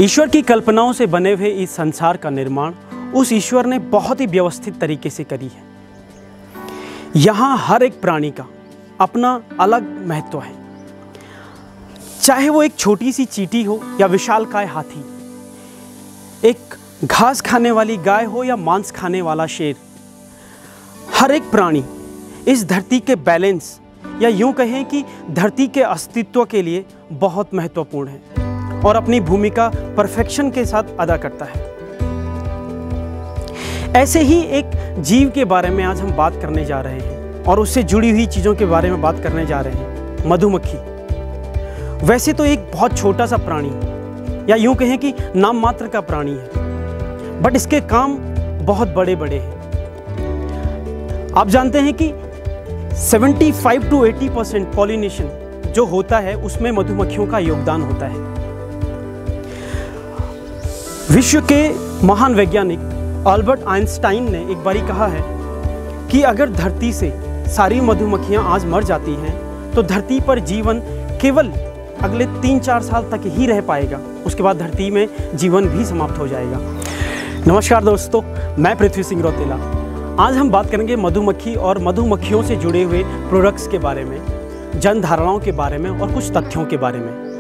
ईश्वर की कल्पनाओं से बने हुए इस संसार का निर्माण उस ईश्वर ने बहुत ही व्यवस्थित तरीके से करी है। यहाँ हर एक प्राणी का अपना अलग महत्व है, चाहे वो एक छोटी सी चींटी हो या विशालकाय हाथी, एक घास खाने वाली गाय हो या मांस खाने वाला शेर। हर एक प्राणी इस धरती के बैलेंस या यूं कहें कि धरती के अस्तित्व के लिए बहुत महत्वपूर्ण है और अपनी भूमिका परफेक्शन के साथ अदा करता है। ऐसे ही एक जीव के बारे में आज हम बात करने जा रहे हैं और उससे जुड़ी हुई चीज़ों के बारे में बात करने जा रहे हैं। मधुमक्खी वैसे तो एक बहुत छोटा सा प्राणी या यूं कहें कि नाम मात्र का प्राणी है, बट इसके काम बहुत बड़े बड़े हैं। आप जानते हैं कि 75 to 80% पॉलिनेशन जो होता है उसमें मधुमक्खियों का योगदान होता है। विश्व के महान वैज्ञानिक अल्बर्ट आइंस्टाइन ने एक बारी कहा है कि अगर धरती से सारी मधुमक्खियां आज मर जाती हैं तो धरती पर जीवन केवल अगले 3-4 साल तक ही रह पाएगा, उसके बाद धरती में जीवन भी समाप्त हो जाएगा। नमस्कार दोस्तों, मैं पृथ्वी सिंह रौतेला। आज हम बात करेंगे मधुमक्खी और मधुमक्खियों से जुड़े हुए प्रोडक्ट्स के बारे में, जन धारणाओं के बारे में और कुछ तथ्यों के बारे में।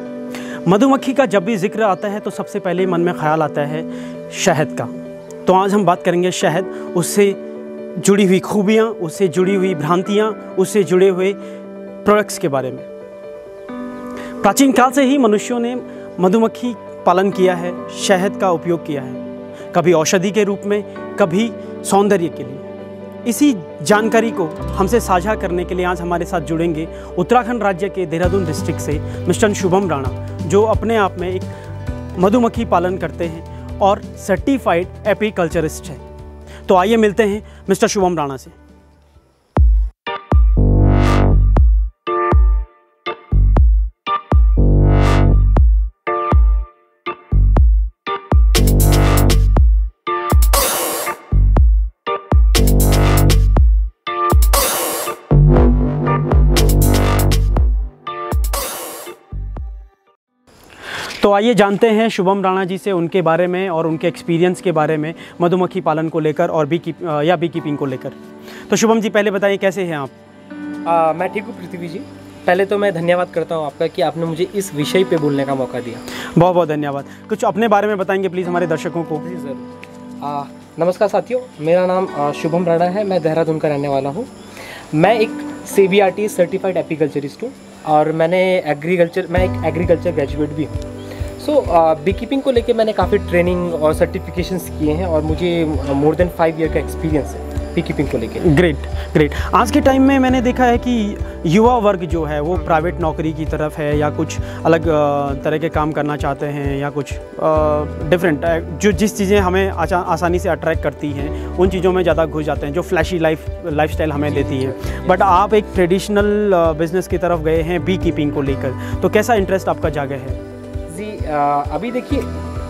मधुमक्खी का जब भी जिक्र आता है तो सबसे पहले मन में ख्याल आता है शहद का। तो आज हम बात करेंगे शहद, उससे जुड़ी हुई खूबियाँ, उससे जुड़ी हुई भ्रांतियाँ, उससे जुड़े हुए प्रोडक्ट्स के बारे में। प्राचीन काल से ही मनुष्यों ने मधुमक्खी पालन किया है, शहद का उपयोग किया है, कभी औषधि के रूप में, कभी सौंदर्य के लिए। इसी जानकारी को हमसे साझा करने के लिए आज हमारे साथ जुड़ेंगे उत्तराखंड राज्य के देहरादून डिस्ट्रिक्ट से मिस्टर शुभम राणा, जो अपने आप में एक मधुमक्खी पालन करते हैं और सर्टिफाइड एपीकल्चरिस्ट है। तो आइए मिलते हैं मिस्टर शुभम राणा से। तो आइए जानते हैं शुभम राणा जी से उनके बारे में और उनके एक्सपीरियंस के बारे में मधुमक्खी पालन को लेकर और बी कीपिंग को लेकर। तो शुभम जी, पहले बताइए कैसे हैं आप? मैं ठीक हूँ पृथ्वी जी। पहले तो मैं धन्यवाद करता हूँ आपका कि आपने मुझे इस विषय पे बोलने का मौका दिया। बहुत बहुत धन्यवाद। कुछ अपने बारे में बताएंगे प्लीज़ हमारे दर्शकों को? जी ज़रूर। नमस्कार साथियों, मेरा नाम शुभम राणा है। मैं देहरादून का रहने वाला हूँ। मैं एक CBRT सर्टिफाइड एपीकल्चरिस्ट हूँ और मैं एक एग्रीकल्चर ग्रेजुएट भी हूँ। बी कीपिंग को लेके मैंने काफ़ी ट्रेनिंग और सर्टिफिकेशंस किए हैं और मुझे मोर देन 5 ईयर का एक्सपीरियंस है बी कीपिंग को लेके। ग्रेट। आज के टाइम में मैंने देखा है कि युवा वर्ग जो है वो प्राइवेट नौकरी की तरफ है या कुछ अलग तरह के काम करना चाहते हैं या कुछ डिफरेंट जो जिस चीज़ें हमें आसानी से अट्रैक्ट करती हैं उन चीज़ों में ज़्यादा घुस जाते हैं, जो फ्लैशी लाइफस्टाइल हमें देती है। बट आप एक ट्रेडिशनल बिजनेस की तरफ गए हैं बी कीपिंग को लेकर, तो कैसा इंटरेस्ट आपका जागा है? जी अभी देखिए,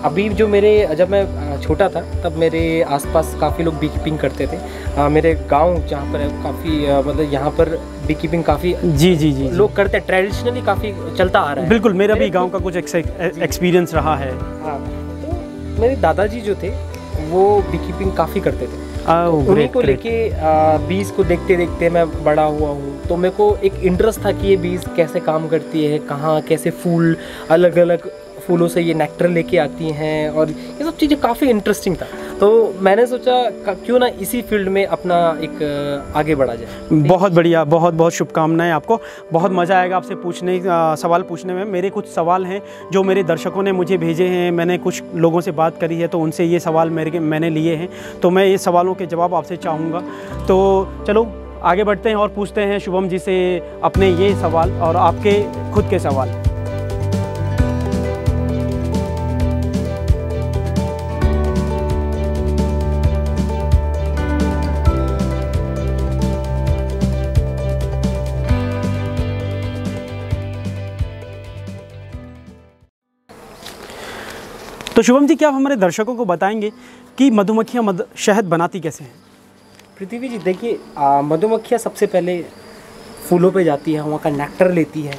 अभी जो जब मैं छोटा था तब मेरे आसपास काफ़ी लोग बी कीपिंग करते थे। मेरे गांव जहाँ पर काफ़ी मतलब यहाँ पर बी कीपिंग काफ़ी जी लोग करते हैं, ट्रेडिशनली काफ़ी चलता आ रहा है। बिल्कुल, मेरा भी गांव का कुछ एक्सपीरियंस रहा है। हाँ, तो मेरे दादाजी जो थे वो बी कीपिंग काफ़ी करते थे। उन्हीं को लेके बीज को देखते देखते मैं बड़ा हुआ हूँ। तो मेरे को एक इंटरेस्ट था कि ये बीज कैसे काम करती है, कहाँ कैसे फूल, अलग अलग फूलों से ये नेक्टर लेके आती हैं, और ये सब चीज़ें काफ़ी इंटरेस्टिंग था। तो मैंने सोचा क्यों ना इसी फील्ड में अपना एक आगे बढ़ा जाए। बहुत बढ़िया, बहुत बहुत शुभकामनाएं आपको। बहुत मज़ा आएगा आपसे सवाल पूछने में। मेरे कुछ सवाल हैं जो मेरे दर्शकों ने मुझे भेजे हैं, मैंने कुछ लोगों से बात करी है तो उनसे ये सवाल मैंने लिए हैं, तो मैं ये सवालों के जवाब आपसे चाहूँगा। तो चलो आगे बढ़ते हैं और पूछते हैं शुभम जी से अपने ये सवाल और आपके खुद के सवाल। तो शुभम जी, क्या आप हमारे दर्शकों को बताएंगे कि मधुमक्खियाँ शहद बनाती कैसे हैं? पृथ्वी जी देखिए, मधुमक्खियाँ सबसे पहले फूलों पे जाती है, वहाँ का नेक्टर लेती है,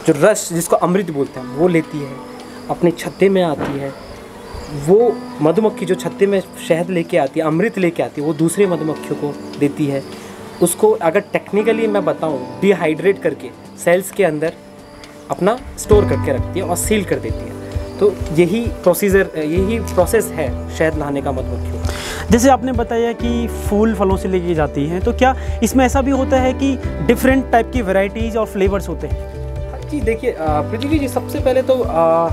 जो रस जिसको अमृत बोलते हैं वो लेती है। अपने छत्ते में आती है, वो मधुमक्खी जो छत्ते में शहद लेके आती है, अमृत लेके आती है, वो दूसरी मधुमक्खियों को देती है। उसको अगर टेक्निकली मैं बताऊं, डिहाइड्रेट करके सेल्स के अंदर अपना स्टोर करके रखती है और सील कर देती है। तो यही प्रोसेस है शहद लाने का मधुमक्खियों का। जैसे आपने बताया कि फूल फलों से लेके जाती हैं, तो क्या इसमें ऐसा भी होता है कि डिफरेंट टाइप की वैरायटीज़ और फ्लेवर्स होते हैं? जी देखिए पृथ्वी जी, सबसे पहले तो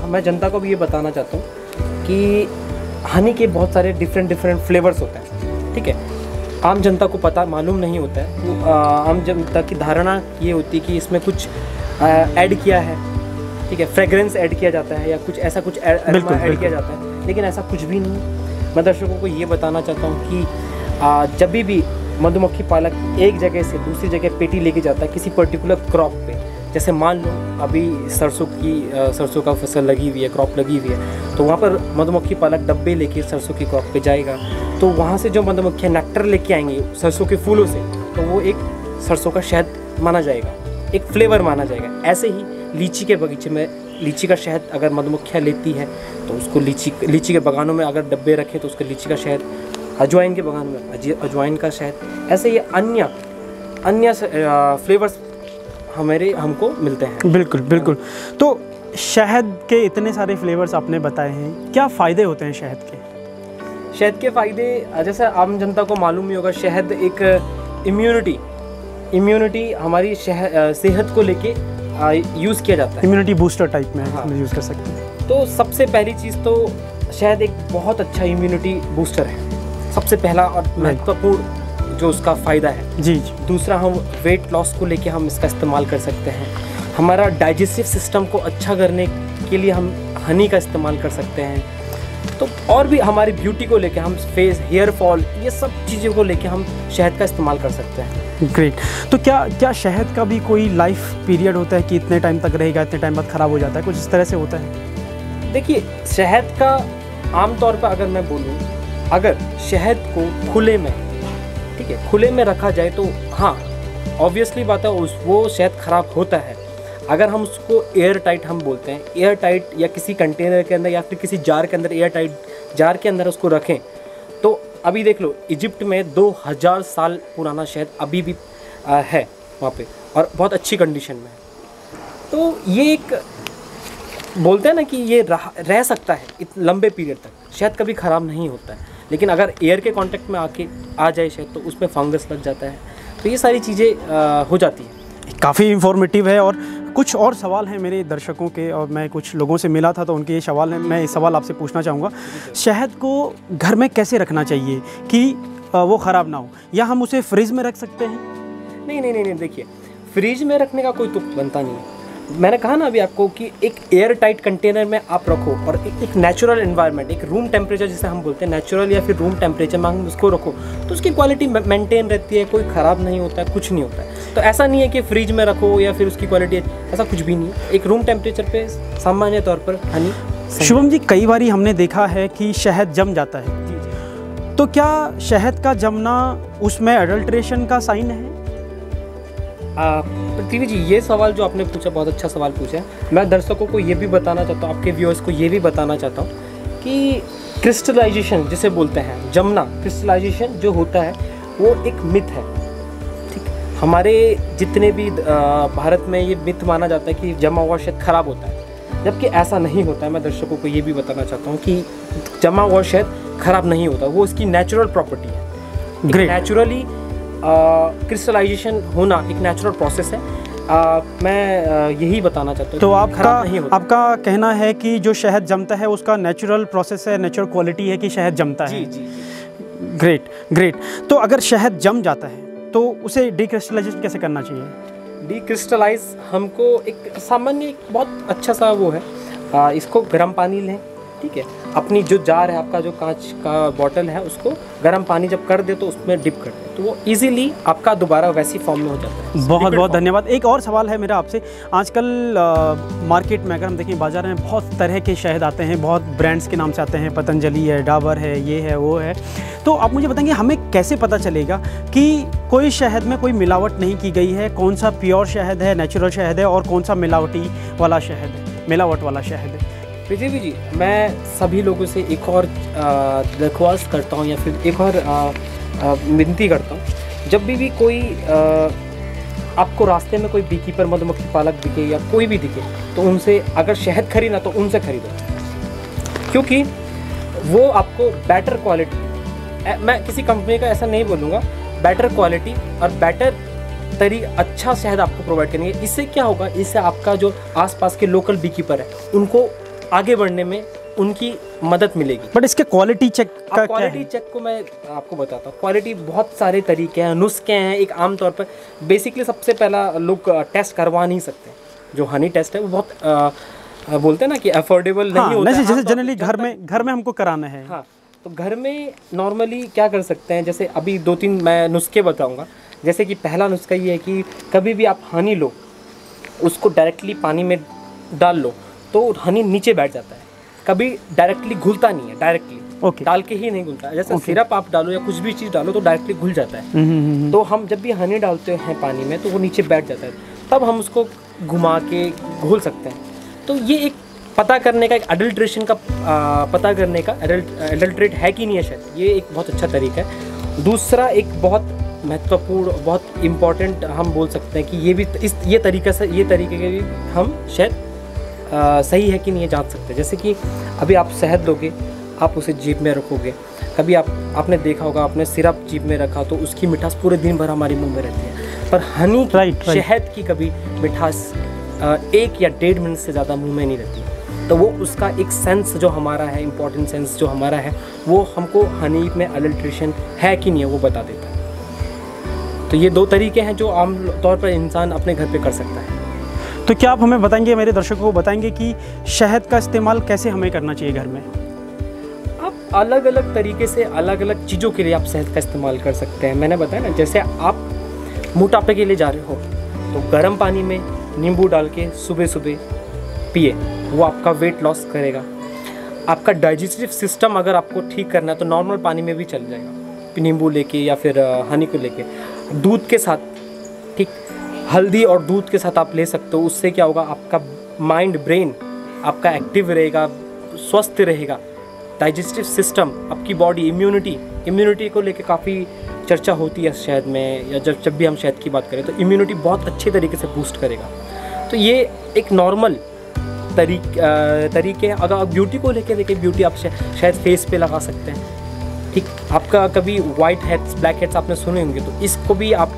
मैं जनता को भी ये बताना चाहता हूँ कि हनी के बहुत सारे डिफरेंट फ्लेवर्स होते हैं, ठीक है। आम जनता को पता मालूम नहीं होता है। तो आम जनता की धारणा ये होती है कि इसमें कुछ ऐड किया है, ठीक है, फ्रेग्रेंस ऐड किया जाता है या कुछ ऐसा कुछ ऐड किया जाता है, लेकिन ऐसा कुछ भी नहीं। मैं दर्शकों को ये बताना चाहता हूँ कि जब भी मधुमक्खी पालक एक जगह से दूसरी जगह पेटी लेके जाता है किसी पर्टिकुलर क्रॉप पे, जैसे मान लो अभी सरसों का फसल लगी हुई है, क्रॉप लगी हुई है, तो वहाँ पर मधुमक्खी पालक डब्बे लेके सरसों की क्रॉप पे जाएगा, तो वहाँ से जो मधुमक्खियाँ नेक्टर लेके आएंगी सरसों के फूलों से, तो वो एक सरसों का शहद माना जाएगा, एक फ्लेवर माना जाएगा। ऐसे ही लीची के बगीचे में लीची का शहद अगर मधुमक्खियाँ लेती है तो उसको लीची के बागानों में अगर डब्बे रखें तो उसका लीची का शहद, अजवाइन के बागान में अजवाइन का शहद, ऐसे ही अन्य फ्लेवर्स हमको मिलते हैं। बिल्कुल बिल्कुल। तो शहद के इतने सारे फ्लेवर्स आपने बताए हैं, क्या फ़ायदे होते हैं शहद के? शहद के फ़ायदे जैसे आम जनता को मालूम ही होगा, शहद एक इम्यूनिटी हमारी सेहत को लेके यूज़ किया जाता है, इम्यूनिटी बूस्टर टाइप में हाँ, यूज़ कर सकते हैं। तो सबसे पहली चीज़ तो शहद एक बहुत अच्छा इम्यूनिटी बूस्टर है, सबसे पहला और महत्वपूर्ण जो उसका फ़ायदा है। जी। दूसरा, हम वेट लॉस को लेके हम इसका इस्तेमाल कर सकते हैं। हमारा डाइजेस्टिव सिस्टम को अच्छा करने के लिए हम हनी का इस्तेमाल कर सकते हैं। तो और भी हमारी ब्यूटी को लेके, हम फेस, हेयर फॉल, ये सब चीज़ों को लेके हम शहद का इस्तेमाल कर सकते हैं। ग्रेट। तो क्या शहद का भी कोई लाइफ पीरियड होता है कि इतने टाइम तक रहेगा, इतने टाइम बाद ख़राब हो जाता है, कुछ इस तरह से होता है? देखिए, शहद का आमतौर पर अगर मैं बोलूँ, अगर शहद को खुले में, ठीक है, खुले में रखा जाए तो हाँ, ऑब्वियसली बात है वो शहद ख़राब होता है। अगर हम उसको एयर टाइट, हम बोलते हैं एयर टाइट, या किसी कंटेनर के अंदर या फिर किसी जार के अंदर, एयर टाइट जार के अंदर उसको रखें, तो अभी देख लो इजिप्ट में 2000 साल पुराना शहद अभी भी है वहाँ पे, और बहुत अच्छी कंडीशन में है। तो ये एक बोलते हैं ना कि ये रह सकता है इतने लंबे पीरियड तक, शहद कभी ख़राब नहीं होता है। लेकिन अगर एयर के कांटेक्ट में आ जाए शहद, तो उसमें फंगस लग जाता है, तो ये सारी चीज़ें हो जाती हैं। काफ़ी इन्फॉर्मेटिव है। और कुछ और सवाल हैं मेरे दर्शकों के, और मैं कुछ लोगों से मिला था तो उनके ये सवाल हैं, मैं ये सवाल आपसे पूछना चाहूँगा। शहद को घर में कैसे रखना चाहिए कि वो ख़राब ना हो, या हम उसे फ्रिज में रख सकते हैं? नहीं, देखिए, फ्रिज में रखने का कोई तुक बनता नहीं है। मैंने कहा ना अभी आपको कि एक एयर टाइट कंटेनर में आप रखो, और एक नेचुरल एनवायरनमेंट, एक रूम टेम्परेचर जिसे हम बोलते हैं, नेचुरल या फिर रूम टेम्परेचर में हम उसको रखो, तो उसकी क्वालिटी मेंटेन रहती है, कोई ख़राब नहीं होता है, कुछ नहीं होता है। तो ऐसा नहीं है कि फ्रिज में रखो या फिर उसकी क्वालिटी, ऐसा कुछ भी नहीं है। एक रूम टेम्परेचर पे सामान्य तौर पर हनी। शुभम जी, कई बार हमने देखा है कि शहद जम जाता है, तो क्या शहद का जमना उसमें अडल्ट्रेशन का साइन है? पृथ्वी जी, ये सवाल जो आपने पूछा बहुत अच्छा सवाल पूछा है। मैं दर्शकों को ये भी बताना चाहता हूँ, आपके व्यूअर्स को ये भी बताना चाहता हूँ कि क्रिस्टलाइजेशन जिसे बोलते हैं, जमना, क्रिस्टलाइजेशन जो होता है वो एक मिथ है, ठीक। हमारे जितने भी भारत में ये मिथ माना जाता है कि जमा हुआ शहद खराब होता है, जबकि ऐसा नहीं होता है। मैं दर्शकों को ये भी बताना चाहता हूँ कि जमा हुआ शहद खराब नहीं होता, वो इसकी नेचुरल प्रॉपर्टी है। नेचुरली क्रिस्टलाइजेशन होना एक नेचुरल प्रोसेस है। मैं यही बताना चाहता हूँ। तो आपका कहना है कि जो शहद जमता है उसका नेचुरल प्रोसेस है, नेचुरल क्वालिटी है कि शहद जमता है। जी। ग्रेट। तो अगर शहद जम जाता है तो उसे डिक्रिस्टलाइजेशन कैसे करना चाहिए? डिक्रिस्टलाइज हमको एक सामान्य बहुत अच्छा सा वो है, इसको गर्म पानी लें, ठीक है, अपनी जो जार है, आपका जो कांच का बॉटल है, उसको गर्म पानी जब कर दे तो उसमें डिप कर दे, तो वो इजीली आपका दोबारा वैसी फॉर्म में हो जाता है। बहुत बहुत धन्यवाद। एक और सवाल है मेरा आपसे। आजकल मार्केट में अगर हम देखें, बाज़ार में बहुत तरह के शहद आते हैं, बहुत ब्रांड्स के नाम से आते हैं, पतंजलि है, डाबर है, ये है, वो है। तो आप मुझे बताएंगे हमें कैसे पता चलेगा कि कोई शहद में कोई मिलावट नहीं की गई है, कौन सा प्योर शहद है, नेचुरल शहद है, और कौन सा मिलावट वाला शहद है? तो पृथ्वी जी, मैं सभी लोगों से एक और दरख्वास्त करता हूँ या फिर एक और विनती करता हूँ। जब भी कोई आपको रास्ते में कोई बीकीपर मधुमक्खी पालक दिखे या कोई भी दिखे, तो उनसे अगर शहद खरीदना तो उनसे खरीदो, क्योंकि वो आपको बेटर क्वालिटी, मैं किसी कंपनी का ऐसा नहीं बोलूँगा, बेटर क्वालिटी और बेटर अच्छा शहद आपको प्रोवाइड करेंगे। इससे क्या होगा, इससे आपका जो आसपास के लोकल बीकीपर है उनको आगे बढ़ने में उनकी मदद मिलेगी। बट इसके क्वालिटी चेक का क्वालिटी चेक को मैं आपको बताता हूँ। क्वालिटी बहुत सारे तरीके हैं, नुस्खे हैं। एक आम तौर पर बेसिकली सबसे पहला लोग टेस्ट करवा नहीं सकते। जो हनी टेस्ट है वो बहुत बोलते हैं ना कि अफोर्डेबल नहीं होता है। जैसे जनरली घर में हमको कराना है। हाँ, तो घर में नॉर्मली क्या कर सकते हैं, जैसे अभी 2-3 मैं नुस्खे बताऊँगा। जैसे कि पहला नुस्खा ये है कि कभी भी आप हनी लो, उसको डायरेक्टली पानी में डाल लो तो हनी नीचे बैठ जाता है, कभी डायरेक्टली घुलता नहीं है। डायरेक्टली डाल के ही नहीं घुलता है। जैसे सिरप आप डालो या कुछ भी चीज़ डालो तो डायरेक्टली घुल जाता है। तो हम जब भी हनी डालते हैं पानी में तो वो नीचे बैठ जाता है, तब हम उसको घुमा के घोल सकते हैं। तो ये एक पता करने का, एक अडल्ट्रेशन का पता करने का, अडल्ट्रेट है कि नहीं है शहद, ये एक बहुत अच्छा तरीका है। दूसरा एक बहुत महत्वपूर्ण, बहुत इम्पॉर्टेंट हम बोल सकते हैं कि ये भी ये तरीके के भी हम शहद सही है कि नहीं ये जांच सकते हैं। जैसे कि अभी आप शहद लोगे, आप उसे जीभ में रखोगे, कभी आपने देखा होगा, आपने सिरप जीभ में रखा तो उसकी मिठास पूरे दिन भर हमारे मुंह में रहती है, पर हनी शहद की कभी मिठास 1 या 1.5 मिनट से ज़्यादा मुंह में नहीं रहती। तो वो उसका एक सेंस जो हमारा है, इम्पॉर्टेंट सेंस जो हमारा है, वो हमको हनी में अडल्ट्रेशन है कि नहीं है वो बता देता है। तो ये 2 तरीके हैं जो आम तौर पर इंसान अपने घर पे कर सकता है। तो क्या आप हमें बताएंगे, मेरे दर्शकों को बताएंगे कि शहद का इस्तेमाल कैसे हमें करना चाहिए घर में? आप अलग अलग तरीके से अलग अलग चीज़ों के लिए आप शहद का इस्तेमाल कर सकते हैं। मैंने बताया ना, जैसे आप मोटापे के लिए जा रहे हो तो गर्म पानी में नींबू डाल के सुबह सुबह पिए, वो आपका वेट लॉस करेगा। आपका डाइजेस्टिव सिस्टम अगर आपको ठीक करना है तो नॉर्मल पानी में भी चल जाएगा, नींबू लेके या फिर हनी को लेके। दूध के साथ, ठीक, हल्दी और दूध के साथ आप ले सकते हो। उससे क्या होगा, आपका माइंड, ब्रेन आपका एक्टिव रहेगा, स्वस्थ रहेगा। डाइजेस्टिव सिस्टम, आपकी बॉडी, इम्यूनिटी को लेके काफ़ी चर्चा होती है शहद में, या जब भी हम शहद की बात करें तो इम्यूनिटी बहुत अच्छे तरीके से बूस्ट करेगा। तो ये एक नॉर्मल तरीके हैं। अगर आप ब्यूटी को लेके देखें, ब्यूटी आप शायद फेस पे लगा सकते हैं, ठीक। आपका कभी वाइट हेड्स, ब्लैक हेड्स आपने सुने होंगे, तो इसको भी आप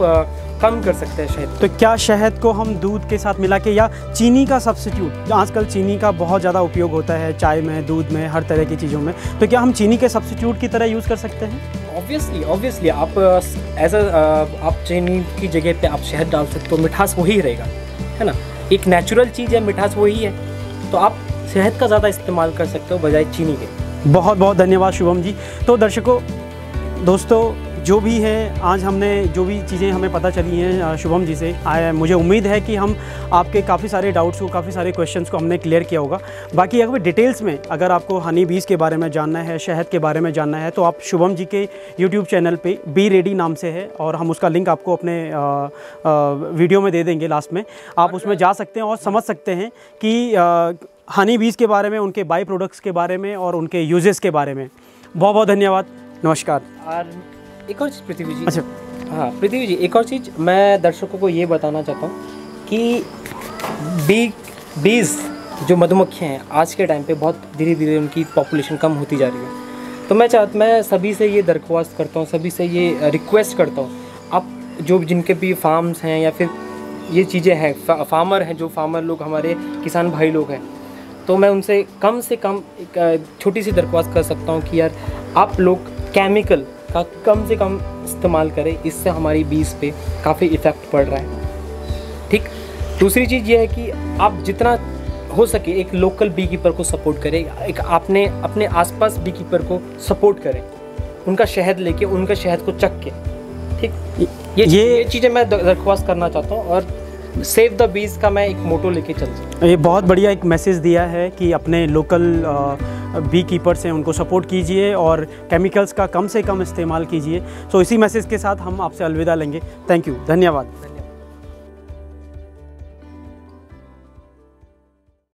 कम कर सकते हैं शहद। तो क्या शहद को हम दूध के साथ मिला के, या चीनी का सब्स्टिट्यूट, आजकल चीनी का बहुत ज़्यादा उपयोग होता है चाय में, दूध में, हर तरह की चीज़ों में, तो क्या हम चीनी के सब्स्टिट्यूट की तरह यूज़ कर सकते हैं? ऑब्वियसली आप आप चीनी की जगह पे आप शहद डाल सकते हो, मिठास वही रहेगा, है ना। एक नेचुरल चीज़ है, मिठास वही है, तो आप शहद का ज़्यादा इस्तेमाल कर सकते हो बजाय चीनी के। बहुत बहुत धन्यवाद शुभम जी। तो दर्शकों, दोस्तों, जो भी है, आज हमने जो भी चीज़ें हमें पता चली हैं शुभम जी से, मुझे उम्मीद है कि हम आपके काफ़ी सारे डाउट्स को, काफ़ी सारे क्वेश्चंस को हमने क्लियर किया होगा। बाकी अगर डिटेल्स में अगर आपको हनी बीज के बारे में जानना है, शहद के बारे में जानना है, तो आप शुभम जी के यूट्यूब चैनल पे बी रेडी नाम से है, और हम उसका लिंक आपको अपने वीडियो में दे देंगे लास्ट में। आप उसमें जा सकते हैं और समझ सकते हैं कि हनी बीज के बारे में, उनके बाई प्रोडक्ट्स के बारे में और उनके यूजेस के बारे में। बहुत बहुत धन्यवाद, नमस्कार। और एक और चीज़ पृथ्वी जी, अच्छा, हाँ पृथ्वी जी, एक और चीज़ मैं दर्शकों को ये बताना चाहता हूँ कि बीज जो मधुमक्खियाँ हैं आज के टाइम पे बहुत धीरे धीरे उनकी पॉपुलेशन कम होती जा रही है। तो मैं सभी से ये दरख्वास्त करता हूँ, सभी से ये रिक्वेस्ट करता हूँ, आप जो जिनके भी फार्म्स हैं या फिर ये चीज़ें हैं, फार्मर हैं, जो फार्मर लोग हमारे किसान भाई लोग हैं, तो मैं उनसे कम से कम एक छोटी सी दरख्वास्त कर सकता हूँ कि यार आप लोग केमिकल का कम से कम इस्तेमाल करें, इससे हमारी बीज पे काफ़ी इफ़ेक्ट पड़ रहा है, ठीक। दूसरी चीज़ ये है कि आप जितना हो सके एक लोकल बी कीपर को सपोर्ट करें, एक अपने आसपास बी कीपर को सपोर्ट करें, उनका शहद लेके, उनका शहद को चख के, ठीक। ये चीज़ें मैं दरख्वास्त करना चाहता हूँ, और सेव द बीज का मैं एक मोटो लेके चलता हूँ। ये बहुत बढ़िया एक मैसेज दिया है कि अपने लोकल बी कीपर्स हैं उनको सपोर्ट कीजिए और केमिकल्स का कम से कम इस्तेमाल कीजिए। सो इसी मैसेज के साथ हम आपसे अलविदा लेंगे। थैंक यू, धन्यवाद।